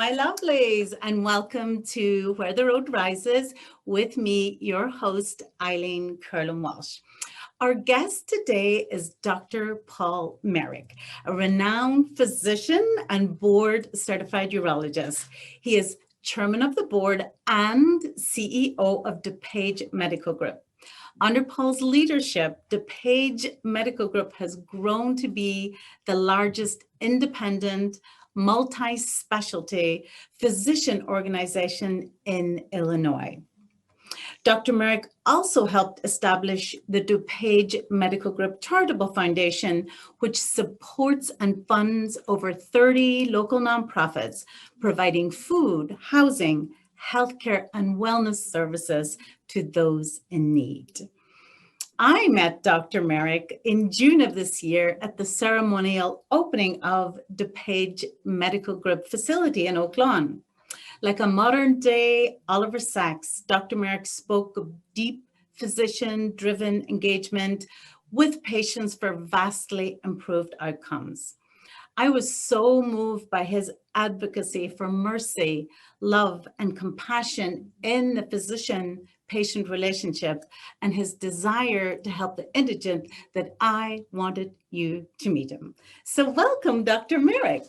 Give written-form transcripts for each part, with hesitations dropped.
my lovelies, and welcome to Where the Road Rises with me, your host, Eileen Curlin-Walsh. Our guest today is Dr. Paul Merrick, a renowned physician and board-certified urologist. He is chairman of the board and CEO of DuPage Medical Group. Under Paul's leadership, DuPage Medical Group has grown to be the largest independent, multi-specialty physician organization in Illinois. Dr. Merrick also helped establish the DuPage Medical Group Charitable Foundation, which supports and funds over 30 local nonprofits, providing food, housing, healthcare, and wellness services to those in need. I met Dr. Merrick in June of this year at the ceremonial opening of DuPage Medical Group facility in Oak Lawn. Like a modern day Oliver Sacks, Dr. Merrick spoke of deep physician-driven engagement with patients for vastly improved outcomes. I was so moved by his advocacy for mercy, love, and compassion in the physician-patient relationship and his desire to help the indigent that I wanted you to meet him. So welcome, Dr. Merrick.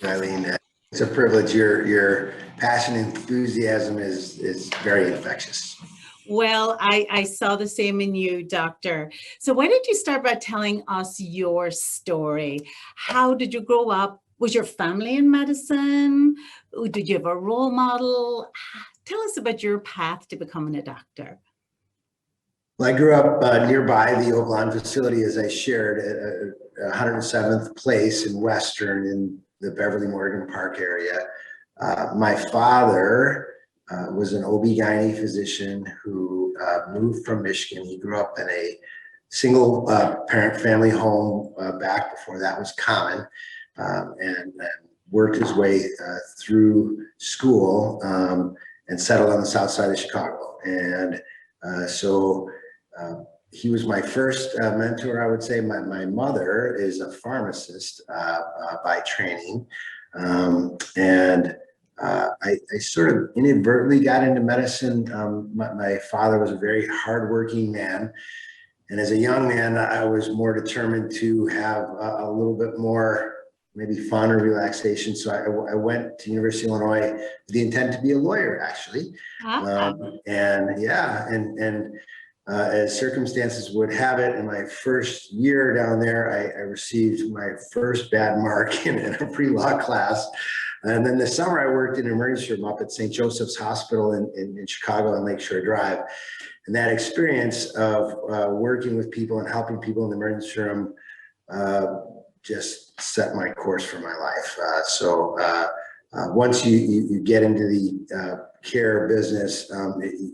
Eileen, it's a privilege. Your passion and enthusiasm is very infectious. Well, I saw the same in you, Doctor. So why don't you start by telling us your story? How did you grow up? Was your family in medicine? Did you have a role model? Tell us about your path to becoming a doctor. Well, I grew up nearby the Oak Lawn facility, as I shared, at 107th Place in Western in the Beverly Morgan Park area. My father was an OB-GYN physician who moved from Michigan. He grew up in a single parent family home back before that was common, and worked his way through school and settled on the south side of Chicago. And so he was my first mentor, I would say. My mother is a pharmacist by training, and I sort of inadvertently got into medicine. My father was a very hardworking man. And as a young man, I was more determined to have a little bit more maybe fun or relaxation. So I went to University of Illinois with the intent to be a lawyer, actually. As circumstances would have it, in my first year down there, I received my first bad mark in a pre-law class. And then this summer I worked in an emergency room up at St. Joseph's Hospital in Chicago on Lakeshore Drive. And that experience of working with people and helping people in the emergency room just set my course for my life. Once you get into the care business,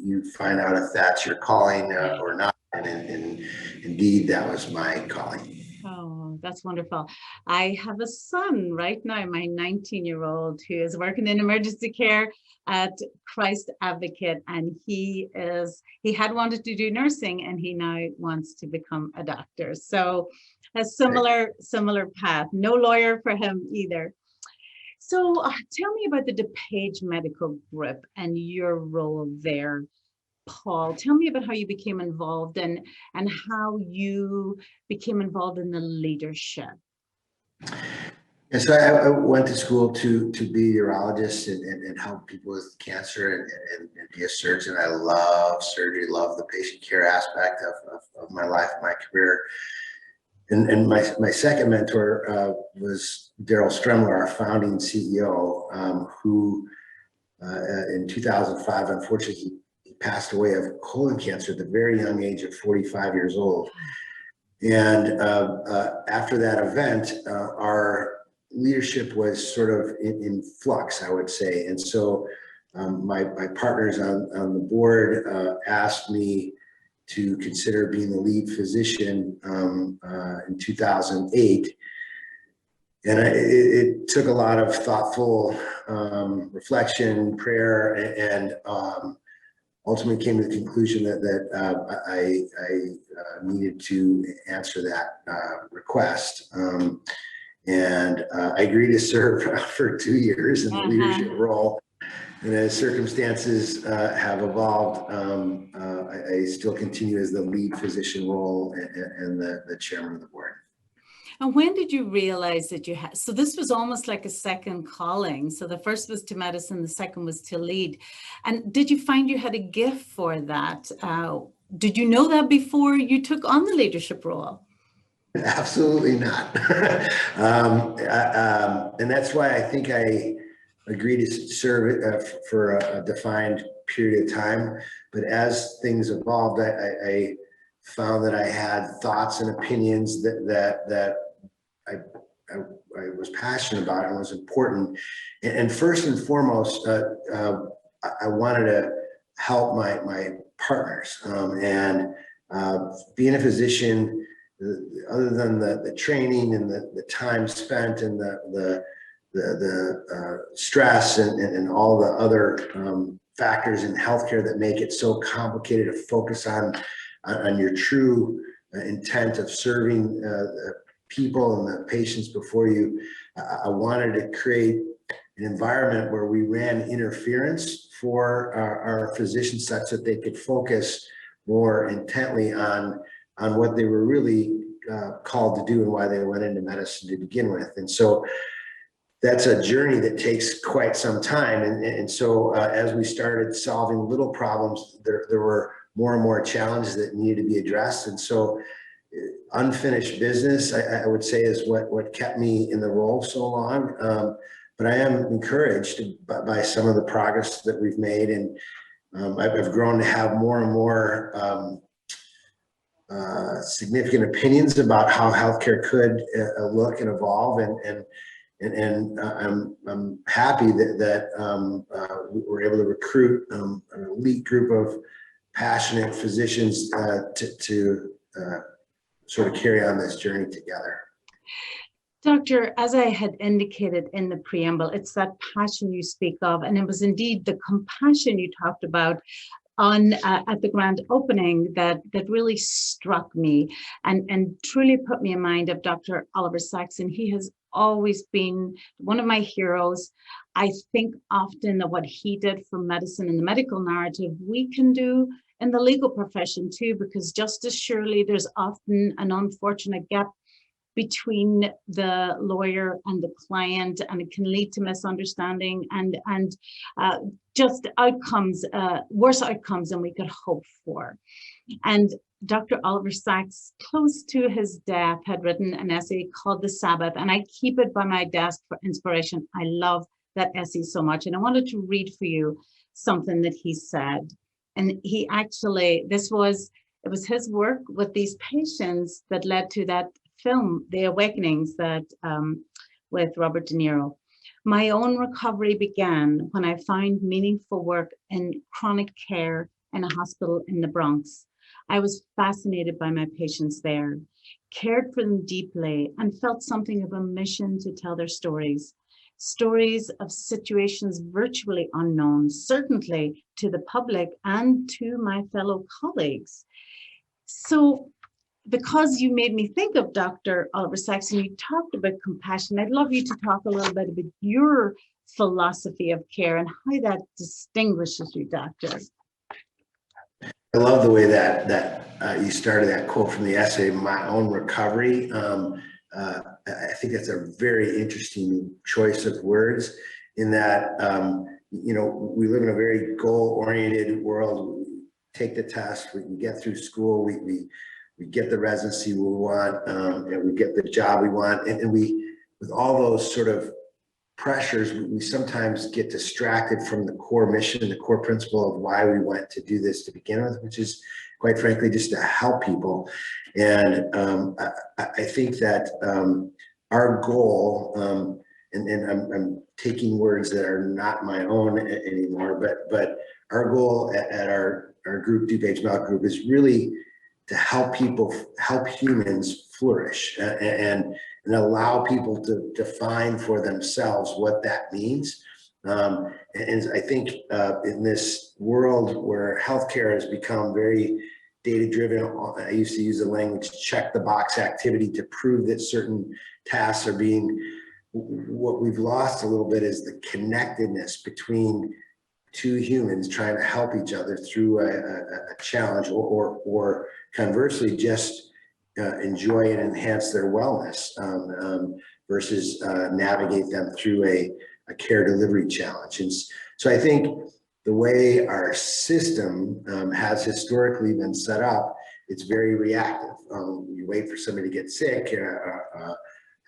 you find out if that's your calling or not. And indeed, that was my calling. Oh, that's wonderful. I have a son right now, my 19-year-old, who is working in emergency care at Christ Advocate, and he had wanted to do nursing, and he now wants to become a doctor. So a similar path. No lawyer for him either. So tell me about the DuPage Medical Group and your role there, Paul. Tell me about how you became involved and how you became involved in the leadership. And so I went to school to be a urologist and help people with cancer and be a surgeon. I love surgery, love the patient care aspect of my life, my career. And my second mentor was Daryl Stremler, our founding CEO, who in 2005, unfortunately, he passed away of colon cancer at the very young age of 45 years old. And after that event, our leadership was sort of in flux, I would say. And so my partners on the board asked me to consider being the lead physician in 2008. And it took a lot of thoughtful reflection, prayer, and ultimately came to the conclusion that I needed to answer that request. And I agreed to serve for 2 years in the leadership Uh-huh. role. And as circumstances have evolved, I still continue as the lead physician role and the chairman of the board. And when did you realize that you had, so this was almost like a second calling. So the first was to medicine, the second was to lead. And did you find you had a gift for that? Did you know that before you took on the leadership role? Absolutely not. And that's why I think I agreed to serve for a defined period of time. But as things evolved, I found that I had thoughts and opinions that I was passionate about and was important. And first and foremost, I wanted to help my partners. And being a physician, other than the training and the time spent and the stress and all the other factors in healthcare that make it so complicated to focus on your true intent of serving people and the patients before you, I wanted to create an environment where we ran interference for our physicians such that they could focus more intently on what they were really called to do and why they went into medicine to begin with. And so that's a journey that takes quite some time. And so as we started solving little problems, there were more and more challenges that needed to be addressed. And so unfinished business, I would say, is what kept me in the role so long. But I am encouraged by some of the progress that we've made. And I've grown to have more and more significant opinions about how healthcare could look and evolve. And I'm happy that we're able to recruit an elite group of passionate physicians to sort of carry on this journey together. Doctor, as I had indicated in the preamble, it's that passion you speak of, and it was indeed the compassion you talked about on at the grand opening that really struck me and truly put me in mind of Dr. Oliver Sacks. And he has always been one of my heroes. I think often that what he did for medicine and the medical narrative, we can do in the legal profession too, because just as surely there's often an unfortunate gap between the lawyer and the client, and it can lead to misunderstanding and just outcomes, worse outcomes than we could hope for. And Dr. Oliver Sacks, close to his death, had written an essay called The Sabbath, and I keep it by my desk for inspiration. I love that essay so much, and I wanted to read for you something that he said. And he actually, it was his work with these patients that led to that film, The Awakenings, that with Robert De Niro. My own recovery began when I found meaningful work in chronic care in a hospital in the Bronx. I was fascinated by my patients there, cared for them deeply, and felt something of a mission to tell their stories. Stories of situations virtually unknown, certainly to the public and to my fellow colleagues. So, because you made me think of Dr. Oliver Sacks and you talked about compassion, I'd love you to talk a little bit about your philosophy of care and how that distinguishes you, Doctor. I love the way that you started that quote from the essay, my own recovery. I think that's a very interesting choice of words in that, we live in a very goal-oriented world. We take the test, we can get through school, we get the residency we want, and we get the job we want. And we, with all those sort of pressures, we sometimes get distracted from the core mission, the core principle of why we went to do this to begin with, which is quite frankly, just to help people. And I think that our goal, and I'm taking words that are not my own anymore, but our goal at our group, DuPage Medical Group, is really to help people, help humans flourish and allow people to define for themselves what that means. And I think in this world where healthcare has become very data-driven. I used to use the language check the box activity to prove that certain tasks are being, what we've lost a little bit is the connectedness between two humans trying to help each other through a challenge, or conversely, just enjoy and enhance their wellness, versus navigate them through a care delivery challenge. And so I think the way our system has historically been set up, it's very reactive. You wait for somebody to get sick,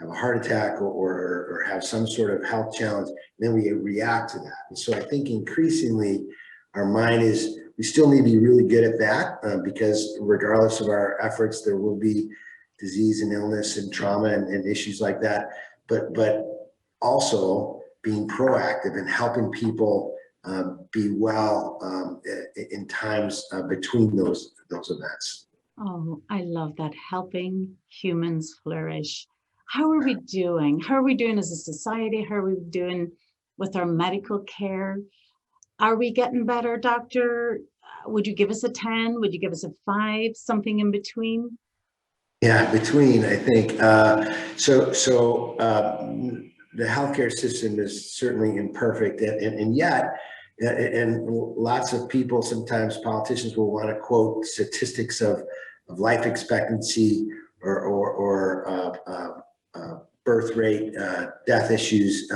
have a heart attack, or have some sort of health challenge, and then we react to that. And so I think increasingly our mind is, we still need to be really good at that, because regardless of our efforts, there will be disease and illness and trauma and issues like that. But also being proactive and helping people be well in times between those events. Oh, I love that. Helping humans flourish. How are we doing? How are we doing as a society? How are we doing with our medical care? Are we getting better, doctor? Would you give us a 10? Would you give us a 5? Something in between? Yeah, between, I think. The healthcare system is certainly imperfect, and yet, and lots of people, sometimes politicians, will want to quote statistics of life expectancy or birth rate, death issues,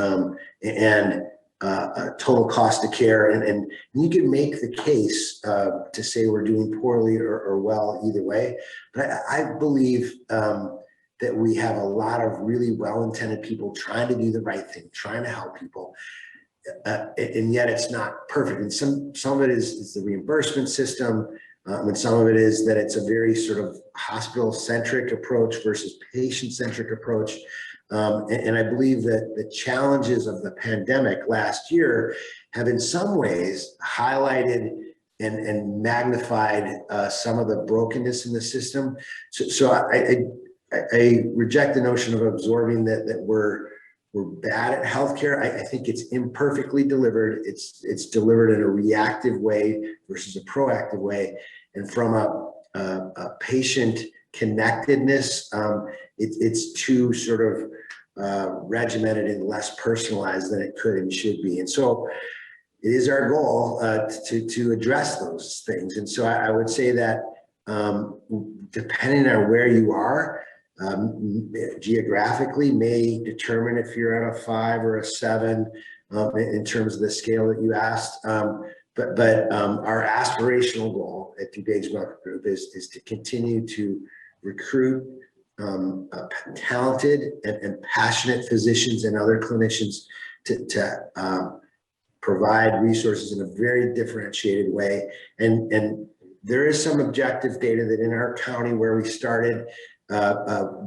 and total cost of care, and you can make the case to say we're doing poorly or well either way. But I believe that we have a lot of really well-intended people trying to do the right thing, trying to help people, and yet it's not perfect. And some of it is the reimbursement system, and some of it is that it's a very sort of hospital-centric approach versus patient-centric approach. And I believe that the challenges of the pandemic last year have in some ways highlighted and magnified some of the brokenness in the system. So I reject the notion of absorbing that we're bad at healthcare. I think it's imperfectly delivered. It's delivered in a reactive way versus a proactive way. And from a patient connectedness, it's too sort of regimented and less personalized than it could and should be. And so it is our goal to address those things. And so I would say that depending on where you are geographically may determine if you're at a 5 or a 7 in terms of the scale that you asked. But our aspirational goal at DuPage Medical Group is to continue to recruit talented and passionate physicians and other clinicians to provide resources in a very differentiated way. And there is some objective data that in our county where we started,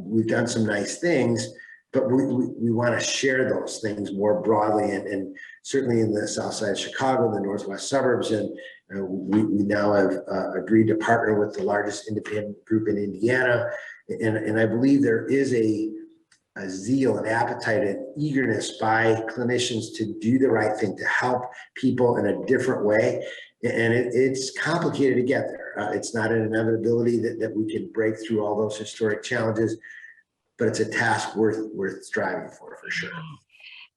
we've done some nice things, but we want to share those things more broadly, and certainly in the south side of Chicago, the northwest suburbs, and we now have agreed to partner with the largest independent group in Indiana, and I believe there is a zeal and appetite and eagerness by clinicians to do the right thing, to help people in a different way. And it's complicated to get there. It's not an inevitability that we can break through all those historic challenges, but it's a task worth striving for sure.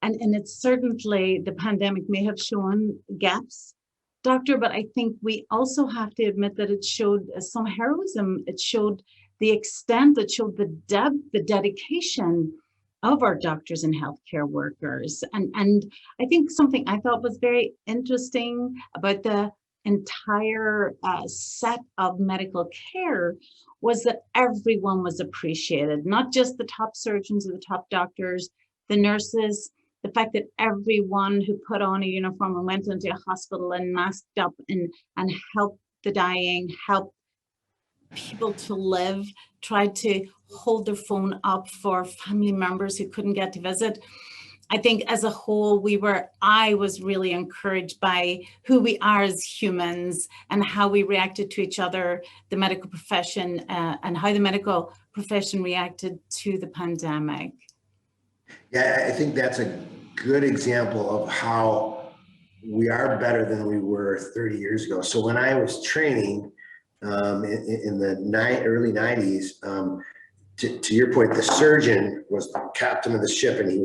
And it's certainly, the pandemic may have shown gaps, doctor, but I think we also have to admit that it showed some heroism. It showed the extent, it showed the depth, the dedication of our doctors and healthcare workers. And I think something I thought was very interesting about the entire set of medical care was that everyone was appreciated, not just the top surgeons or the top doctors, the nurses, the fact that everyone who put on a uniform and went into a hospital and masked up and helped the dying, helped people to live, tried to hold their phone up for family members who couldn't get to visit. I think as a whole, I was really encouraged by who we are as humans and how we reacted to each other, the medical profession, and how the medical profession reacted to the pandemic. Yeah, I think that's a good example of how we are better than we were 30 years ago. So when I was training, in the early 90s. To your point, the surgeon was the captain of the ship, and he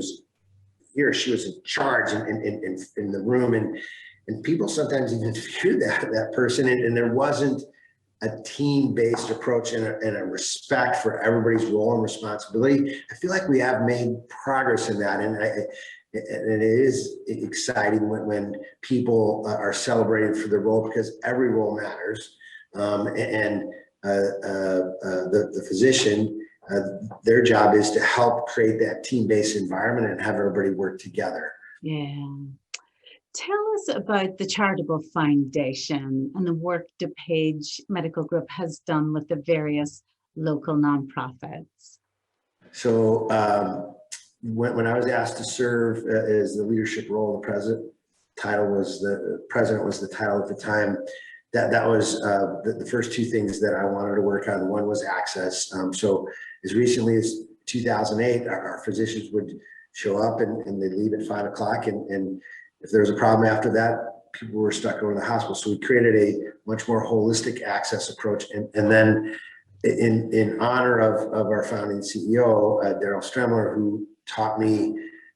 or she was in charge in the room, and people sometimes even feared that person, and there wasn't a team-based approach and a respect for everybody's role and responsibility. I feel like we have made progress in that, and it is exciting when people are celebrated for their role, because every role matters. The physician, their job is to help create that team-based environment and have everybody work together. Yeah. Tell us about the Charitable Foundation and the work DuPage Medical Group has done with the various local nonprofits. So when I was asked to serve as the leadership role, the president was the title at the time. That was the first two things that I wanted to work on. One was access. So as recently as 2008, our physicians would show up and they'd leave at 5 o'clock. And if there was a problem after that, people were stuck going to the hospital. So we created a much more holistic access approach. And then in honor of our founding CEO, Daryl Stremler, who taught me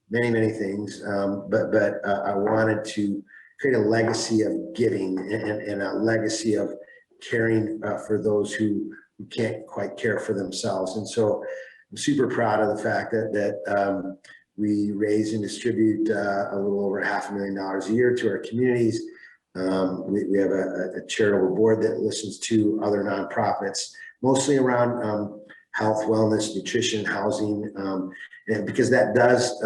many things, but I wanted to create a legacy of giving and a legacy of caring for those who can't quite care for themselves. And so I'm super proud of the fact that we raise and distribute a little over $500,000 a year to our communities. We have a charitable board that listens to other nonprofits, mostly around health, wellness, nutrition, housing, and because that does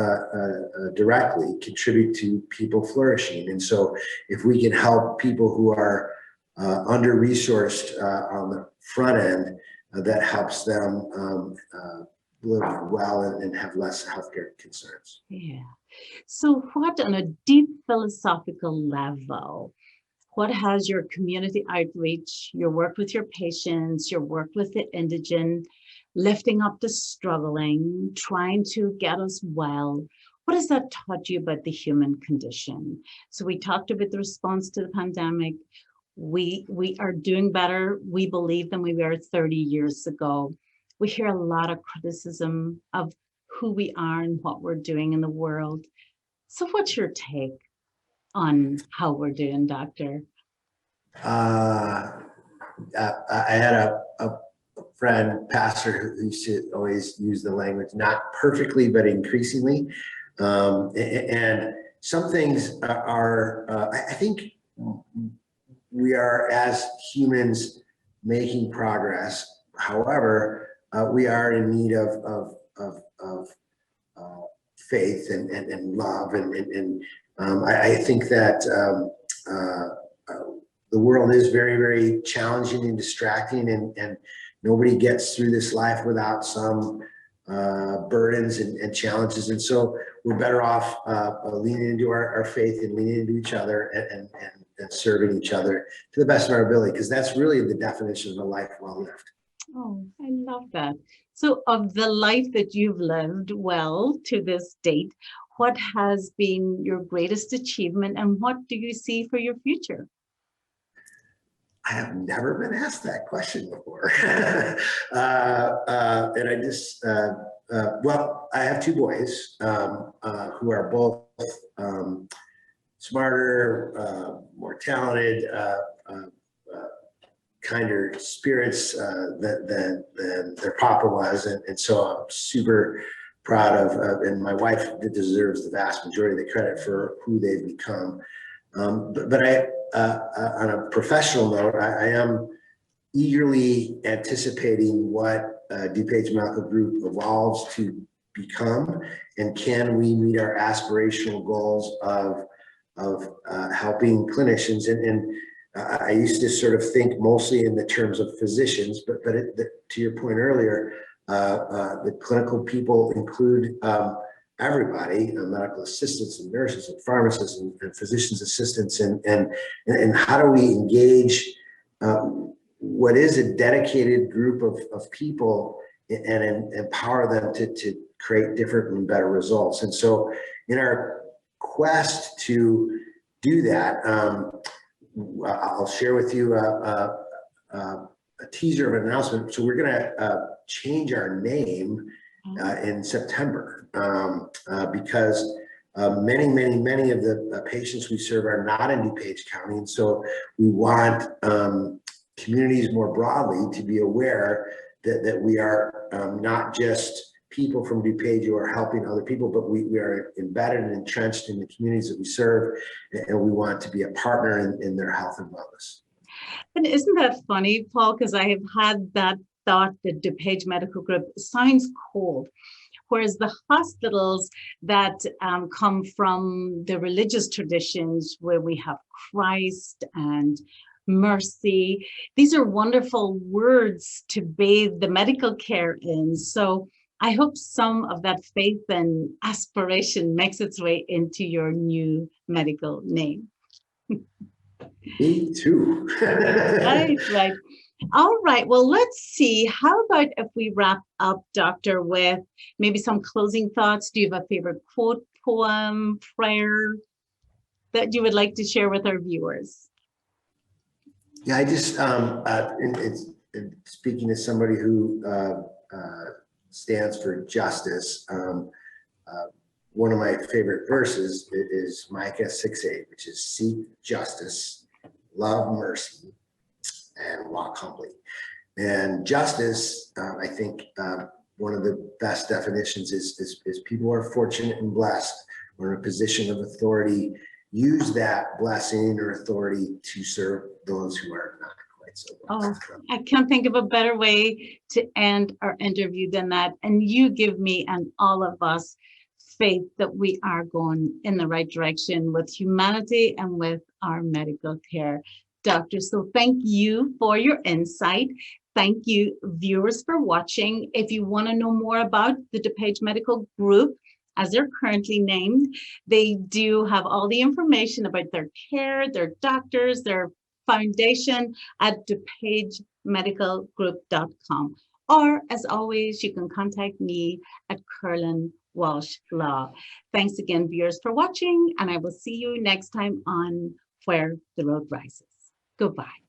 directly contribute to people flourishing. And so if we can help people who are under-resourced on the front end, that helps them live well and have less healthcare concerns. Yeah. So what, on a deep philosophical level, what has your community outreach, your work with your patients, your work with the indigent, lifting up the struggling, trying to get us well, what has that taught you about the human condition? So we talked about the response to the pandemic. We are doing better, we believe, than we were 30 years ago. We hear a lot of criticism of who we are and what we're doing in the world. So what's your take on how we're doing, Doctor? I had a friend, pastor, who used to always use the language, not perfectly, but increasingly. And some things are, I think we are, as humans, making progress. However, we are in need of faith and love. And I think that the world is very challenging and distracting, and nobody gets through this life without some burdens and challenges. And so we're better off leaning into our faith and leaning into each other and serving each other to the best of our ability, because that's really the definition of a life well lived. Oh, I love that. So of the life that you've lived well to this date, what has been your greatest achievement and what do you see for your future? I have never been asked that question before. And I just, well, I have two boys who are both smarter, more talented, kinder spirits than their papa was. And so I'm super proud of, and my wife deserves the vast majority of the credit for who they've become. But I, on a professional note, I am eagerly anticipating what DuPage Medical Group evolves to become, and can we meet our aspirational goals of helping clinicians. And I used to sort of think mostly in the terms of physicians, but to your point earlier, the clinical people include everybody, medical assistants and nurses and pharmacists and physicians assistants, and how do we engage what is a dedicated group of people and empower them to create different and better results. And so in our quest to do that, I'll share with you a teaser of an announcement. So we're going to change our name in September because many of the patients we serve are not in DuPage County. And so we want communities more broadly to be aware that we are not just people from DuPage who are helping other people, but we are embedded and entrenched in the communities that we serve, and we want to be a partner in their health and wellness. And isn't that funny, Paul? Because I have had that thought that DuPage Medical Group sounds cold, whereas the hospitals that come from the religious traditions where we have Christ and mercy, these are wonderful words to bathe the medical care in. So I hope some of that faith and aspiration makes its way into your new medical name. Me too. Right. All right. Well, let's see. How about if we wrap up, Doctor, with maybe some closing thoughts? Do you have a favorite quote, poem, prayer that you would like to share with our viewers? Yeah, I just, speaking as somebody who stands for justice, one of my favorite verses is Micah 6:8, which is seek justice, love mercy, and walk humbly. And justice, I think one of the best definitions is people are fortunate and blessed or in a position of authority, use that blessing or authority to serve those who are not quite so blessed. Oh, I can't think of a better way to end our interview than that. And you give me and all of us faith that we are going in the right direction with humanity and with our medical care, Doctor. So thank you for your insight. Thank you, viewers, for watching. If you want to know more about the DuPage Medical Group, as they're currently named, they do have all the information about their care, their doctors, their foundation at DuPageMedicalGroup.com. Or, as always, you can contact me at Curlin Walsh Law. Thanks again, viewers, for watching, and I will see you next time on Where the Road Rises. Goodbye.